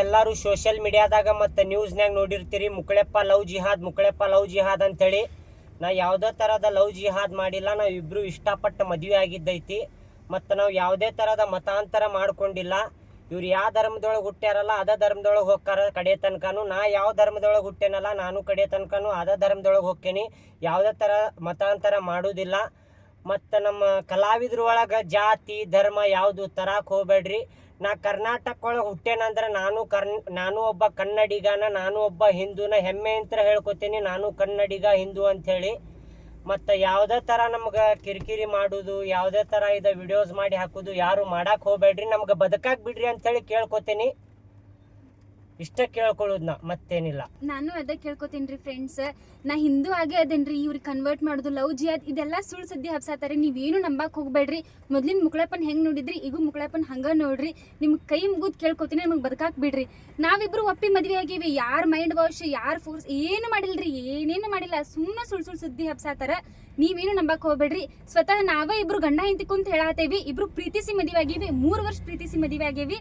ಎಲ್ಲರೂ ಸೋಷಿಯಲ್ ಮೀಡಿಯಾದಾಗ ಮತ್ತು ನ್ಯೂಸ್ನಾಗ ನೋಡಿರ್ತೀರಿ ಮುಕ್ಕಳೆಪ್ಪ ಲವ್ ಜಿಹಾದ್ ಅಂತೇಳಿ. ನಾ ಯಾವುದೇ ಥರದ ಲವ್ ಜಿಹಾದ್ ಮಾಡಿಲ್ಲ. ನಾವು ಇಬ್ಬರು ಇಷ್ಟಪಟ್ಟು ಮದುವೆ ಆಗಿದ್ದೈತಿ. ಮತ್ತು ನಾವು ಯಾವುದೇ ಥರದ ಮತಾಂತರ ಮಾಡ್ಕೊಂಡಿಲ್ಲ. ಇವ್ರು ಯಾವ ಧರ್ಮದೊಳಗೆ ಹುಟ್ಟ್ಯಾರಲ್ಲ ಅದೇ ಧರ್ಮದೊಳಗೆ ಹೋಗ್ತಾರ ಕಡೆ ತನಕನೂ. ನಾ ಯಾವ ಧರ್ಮದೊಳಗೆ ಹುಟ್ಟೇನಲ್ಲ ನಾನು ಕಡೆ ತನಕನೂ ಅದೇ ಧರ್ಮದೊಳಗೆ ಹೋಗ್ತೇನೆ. ಯಾವುದೇ ಥರ ಮತಾಂತರ ಮಾಡೋದಿಲ್ಲ. ಮತ್ತು ನಮ್ಮ ಕಲಾವಿದ್ರ ಒಳಗೆ ಜಾತಿ ಧರ್ಮ ಯಾವುದು ತರಕ್ಕೆ ಹೋಗ್ಬೇಡ್ರಿ. ನಾ ಕರ್ನಾಟಕ ಒಳಗೆ ಹುಟ್ಟೇನಂದ್ರೆ ನಾನು ಒಬ್ಬ ಕನ್ನಡಿಗನ, ನಾನು ಒಬ್ಬ ಹಿಂದೂನ ಹೆಮ್ಮೆ ಅಂತ ಹೇಳ್ಕೊತೀನಿ. ನಾನು ಕನ್ನಡಿಗ ಹಿಂದೂ ಅಂಥೇಳಿ. ಮತ್ತು ಯಾವುದೇ ಥರ ನಮ್ಗೆ ಕಿರಿಕಿರಿ ಮಾಡೋದು, ಯಾವುದೇ ಥರ ಇದು ವಿಡಿಯೋಸ್ ಮಾಡಿ ಹಾಕೋದು ಯಾರು ಮಾಡಕ್ಕೆ ಹೋಗ್ಬೇಡ್ರಿ. ನಮ್ಗೆ ಬದುಕಾಕ್ ಬಿಡ್ರಿ ಅಂಥೇಳಿ ಕೇಳ್ಕೊತೀನಿ. ಇಷ್ಟ ಕೇಳ್ಕೊಳ್ಳೋದು ನಾ, ಮತ್ತೇನಿಲ್ಲ. ನಾನು ಅದೇ ಕೇಳ್ಕೊತೀನಿ ಫ್ರೆಂಡ್ಸ್. ನಾ ಹಿಂದೂ ಆಗೇ ಅದೇನ್ರಿ. ಇವ್ರಿಗೆ ಕನ್ವರ್ಟ್ ಮಾಡೋದು, ಲವ್ ಜಿಹಾದ್ ಇದೆಲ್ಲ ಸುಳ್ಳು ಸುದ್ದಿ ಹಬ್ಸಾತಾರೆ. ನೀವೇನು ನಂಬಕ್ಕೆ ಹೋಗ್ಬೇಡ್ರಿ. ಮೊದ್ಲಿನ ಮುಕ್ಕಳಪ್ಪನ ಹೆಂಗೆ ನೋಡಿದ್ರಿ, ಈಗ ಮುಕ್ಕಳಪ್ಪನ ಹಂಗೆ ನೋಡ್ರಿ. ನಿಮ್ಗೆ ಕೈ ಮುಗಿದು ಕೇಳ್ಕೊತೀನಿ, ನಮಗೆ ಬದುಕಾಕ್ ಬಿಡ್ರಿ. ನಾವಿಬ್ರು ಒಪ್ಪಿ ಮದ್ವೆ ಆಗೀವಿ. ಯಾರು ಮೈಂಡ್ ವಾಶ್, ಯಾರು ಫೋರ್ಸ್ ಏನು ಮಾಡಿಲ್ರಿ, ಏನೇನು ಮಾಡಿಲ್ಲ. ಸುಮ್ಮನೆ ಸುಳ್ಳು ಸುದ್ದಿ ಹಬ್ಸಾತಾರ. ನೀವೇನು ನಂಬಕ್ಕೆ ಹೋಗ್ಬೇಡ್ರಿ. ಸ್ವತಃ ನಾವೇ ಇಬ್ರು ಗಂಡ ಹೆಂಡತಿ ಕುಂತ ಹೇಳತ್ತೇವಿ. ಇಬ್ರು ಪ್ರೀತಿಸಿ ಮದುವೆ ಆಗೀವಿ. 3 ವರ್ಷ ಪ್ರೀತಿಸಿ ಮದುವೆ ಆಗೇವಿ.